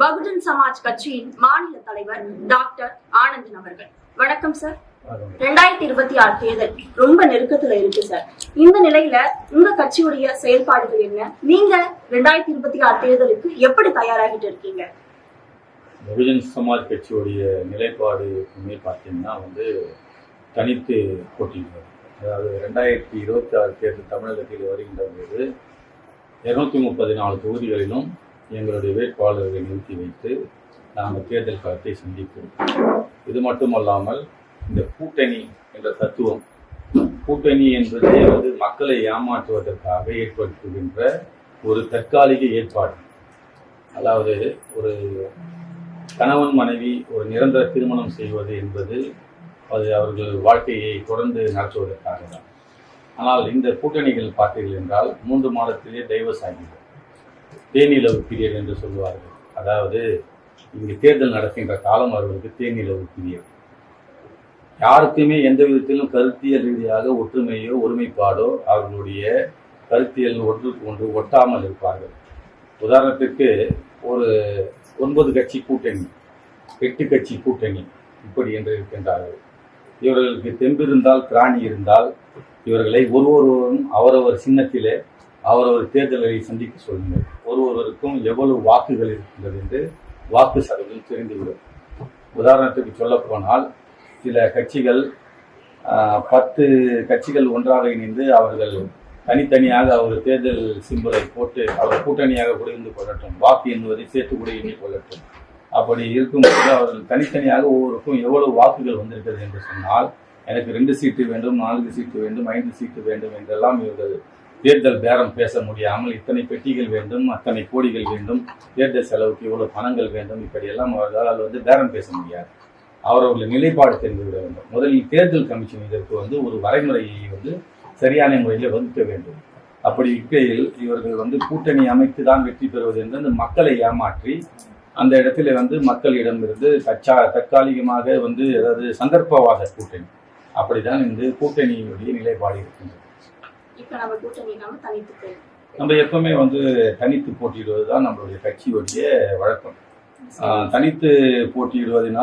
பகுஜன் சமாஜ் கட்சியின் மாநில தலைவர் டாக்டர் ஆனந்தன் அவர்கள். வணக்கம் சார். 2026 தேர்தல் ரொம்ப நெருக்கத்துல இருக்கு சார். இந்த நிலையில உங்க கட்சியுடைய செயல்பாடுகள் என்ன? நீங்க 2026 தேர்தலுக்கு எப்படி தயாராகிட்டு இருக்கீங்க? பகுஜன் சமாஜ் கட்சியுடைய நிலைப்பாடு பார்த்தீங்கன்னா தனித்து போட்டியிடுவது. அதாவது 2026 தேர்தல் தமிழகத்தில் வருகின்ற போது 234 தொகுதிகளிலும் எங்களுடைய வேட்பாளர்களை நிறுத்தி வைத்து நாங்கள் தேர்தல் களத்தை சந்திப்போம். இது மட்டுமல்லாமல் இந்த கூட்டணி என்ற தத்துவம், கூட்டணி என்பது மக்களை ஏமாற்றுவதற்காக ஏற்படுத்துகின்ற ஒரு தற்காலிக ஏற்பாடு. அதாவது ஒரு கணவன் மனைவி ஒரு நிரந்தர திருமணம் செய்வது என்பது அது அவர்கள் வாழ்க்கையை தொடர்ந்து நடத்துவதற்காக தான். ஆனால் இந்த கூட்டணிகள் பார்த்தீர்கள் என்றால் 3 மாதத்திலே டைவர்ஸ் ஆகிறது. தேனிலவு பீரியட் என்று சொல்லுவார்கள். அதாவது இங்கு தேர்தல் நடக்கின்ற காலம் அவர்களுக்கு தேனிலவு பீரியட். யாருக்குமே எந்த விதத்திலும் கருத்தியல் ரீதியாக ஒற்றுமையோ ஒருமைப்பாடோ அவர்களுடைய கருத்தியல் ஒன்றுக்கு ஒன்று ஒட்டாமல் இருப்பார்கள். உதாரணத்துக்கு ஒரு 9 கட்சி கூட்டணி, 8 கட்சி கூட்டணி இப்படி என்று இருக்கின்றார்கள். இவர்களுக்கு தெம்பிருந்தால் திராணி இருந்தால் இவர்களை ஒருவரும் அவரவர் சின்னத்திலே அவரவர் தேர்தலை சந்திக்க சொல்லுங்கள். ஒருவருக்கும் எவ்வளவு வாக்குகள் இருக்கின்றது என்று வாக்கு சதவீதம் தெரிந்துவிடும். உதாரணத்துக்கு சொல்ல போனால் சில கட்சிகள் 10 கட்சிகள் ஒன்றாக இணைந்து அவர்கள் தனித்தனியாக அவர் தேர்தல் சிம்பலை போட்டு அவர் கூட்டணியாக கூட இருந்து கொள்ளட்டும், வாக்கு என்பதை சேர்த்து கூட எண்ணிக் கொள்ளட்டும். அப்படி இருக்கும்போது அவர்கள் தனித்தனியாக ஒவ்வொருக்கும் எவ்வளவு வாக்குகள் வந்திருக்கிறது என்று சொன்னால், எனக்கு 2 சீட்டு வேண்டும், 4 சீட்டு வேண்டும், 5 சீட்டு வேண்டும் என்றெல்லாம் இவர்கள் தேர்தல் பேரம் பேச முடியாமல் இத்தனை பெட்டிகள் வேண்டும், அத்தனை கோடிகள் வேண்டும், தேர்தல் செலவுக்கு இவ்வளவு பணங்கள் வேண்டும், இப்படியெல்லாம் அவர்களால் பேரம் பேச முடியாது. அவர்களுடைய நிலைப்பாடு தெரிந்துவிட வேண்டும். முதலில் தேர்தல் கமிஷன் இதற்கு ஒரு வரைமுறையை சரியான முறையில் வகுக்க வேண்டும். அப்படி இருக்கையில் இவர்கள் கூட்டணி அமைத்து தான் வெற்றி பெறுவது என்று அந்த மக்களை ஏமாற்றி அந்த இடத்துல மக்களிடமிருந்து தற்காலிகமாக அதாவது சந்தர்ப்பவாத கூட்டணி, அப்படிதான் இந்த கூட்டணியுடைய நிலைப்பாடு இருக்கின்றது. நம்ம எப்பவுமே தனித்து போட்டியிடுவது தான் நம்மளுடைய கட்சியுடைய வழக்கம். தனித்து போட்டியிடுவதனால்